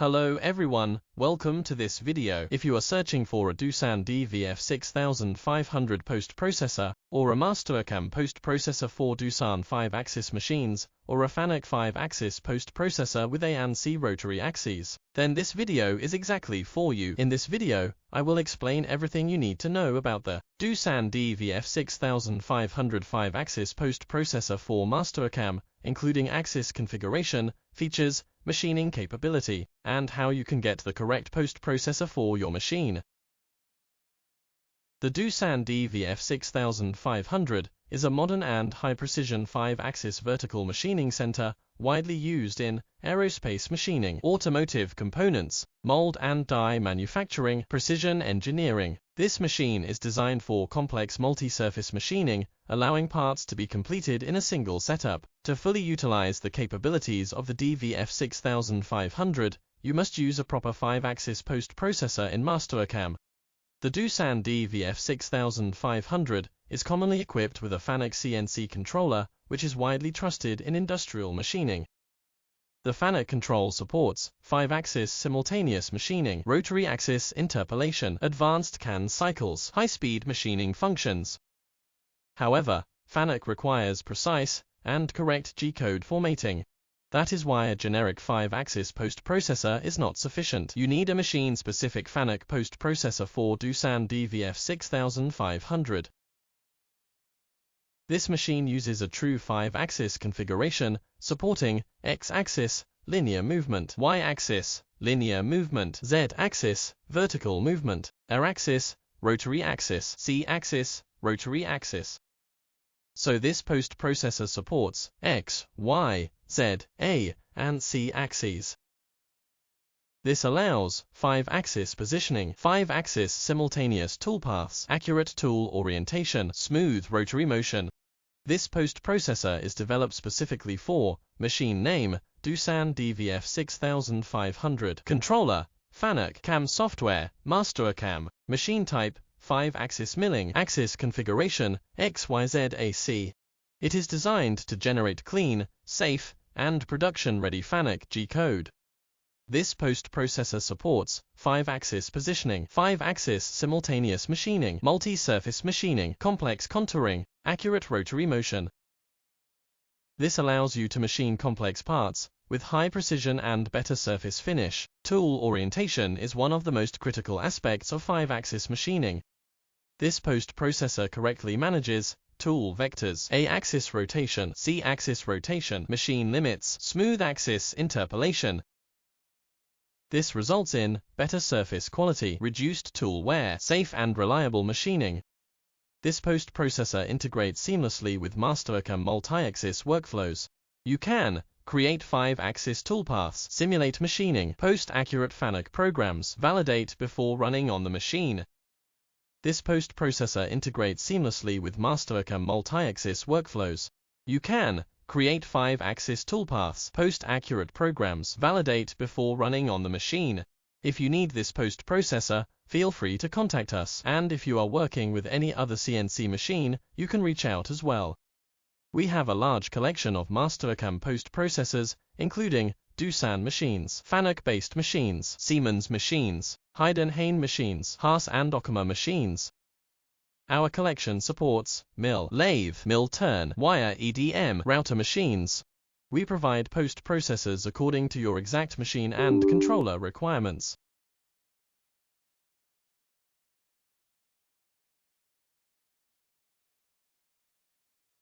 Hello everyone, welcome to this video. If you are searching for a Doosan DVF 6500 post-processor, or a Mastercam post-processor for Doosan 5-axis machines, or a FANUC 5-axis post-processor with A and C rotary axes, then this video is exactly for you. In this video, I will explain everything you need to know about the Doosan DVF 6500 5-axis post-processor for Mastercam, including axis configuration, features, machining capability, and how you can get the correct post-processor for your machine. The Doosan DVF 6500 is a modern and high-precision 5-axis vertical machining center, widely used in aerospace machining, automotive components, mold and die manufacturing, precision engineering. This machine is designed for complex multi-surface machining, allowing parts to be completed in a single setup. To fully utilize the capabilities of the DVF 6500, you must use a proper 5-axis post-processor in Mastercam. The Doosan DVF 6500 is commonly equipped with a FANUC CNC controller, which is widely trusted in industrial machining. The FANUC control supports 5-axis simultaneous machining, rotary axis interpolation, advanced CAN cycles, high-speed machining functions. However, FANUC requires precise and correct G-code formatting. That is why a generic 5-axis post-processor is not sufficient. You need a machine-specific FANUC post-processor for Doosan DVF 6500. This machine uses a true 5-axis configuration, supporting X-axis, linear movement, Y-axis, linear movement, Z-axis, vertical movement, R-axis, rotary axis, C-axis, rotary axis. So this post-processor supports X, Y, Z, A, and C axes. This allows 5-axis positioning, 5-axis simultaneous toolpaths, accurate tool orientation, smooth rotary motion. This post-processor is developed specifically for machine name, Doosan DVF 6500, controller, FANUC CAM software, Mastercam, machine type, 5-axis milling, axis configuration, XYZAC. It is designed to generate clean, safe, and production-ready FANUC G-code. This post-processor supports 5-axis positioning, 5-axis simultaneous machining, multi-surface machining, complex contouring, accurate rotary motion. This allows you to machine complex parts with high precision and better surface finish. Tool orientation is one of the most critical aspects of 5-axis machining. This post-processor correctly manages tool vectors, A-axis rotation, C-axis rotation, machine limits, smooth axis interpolation. This results in better surface quality, reduced tool wear, safe and reliable machining. This post-processor integrates seamlessly with Mastercam multi-axis workflows. You can create 5-axis toolpaths, simulate machining, post accurate FANUC programs, validate before running on the machine. This post-processor integrates seamlessly with Mastercam multi-axis workflows. You can create 5-axis toolpaths, post accurate programs, validate before running on the machine. If you need this post-processor, feel free to contact us, and if you are working with any other CNC machine, you can reach out as well. We have a large collection of Mastercam post-processors, including Doosan machines, FANUC-based machines, Siemens machines, Heidenhain machines, Haas and Okuma machines. Our collection supports mill, lathe, mill turn, wire EDM, router machines. We provide post-processors according to your exact machine and controller requirements.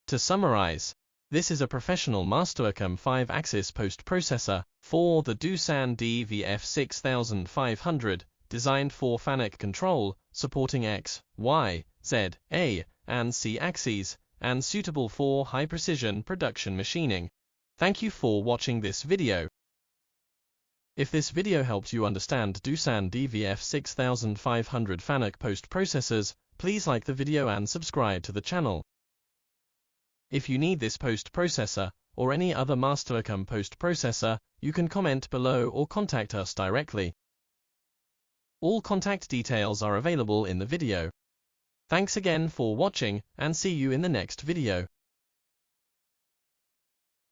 To summarize, this is a professional Mastercam 5-axis post-processor for the Doosan DVF 6500, designed for FANUC control, supporting X, Y, Z, A, and C axes, and suitable for high-precision production machining. Thank you for watching this video. If this video helped you understand Doosan DVF 6500 FANUC post-processors, please like the video and subscribe to the channel. If you need this post-processor, or any other Mastercam post-processor, you can comment below or contact us directly. All contact details are available in the video. Thanks again for watching, and see you in the next video.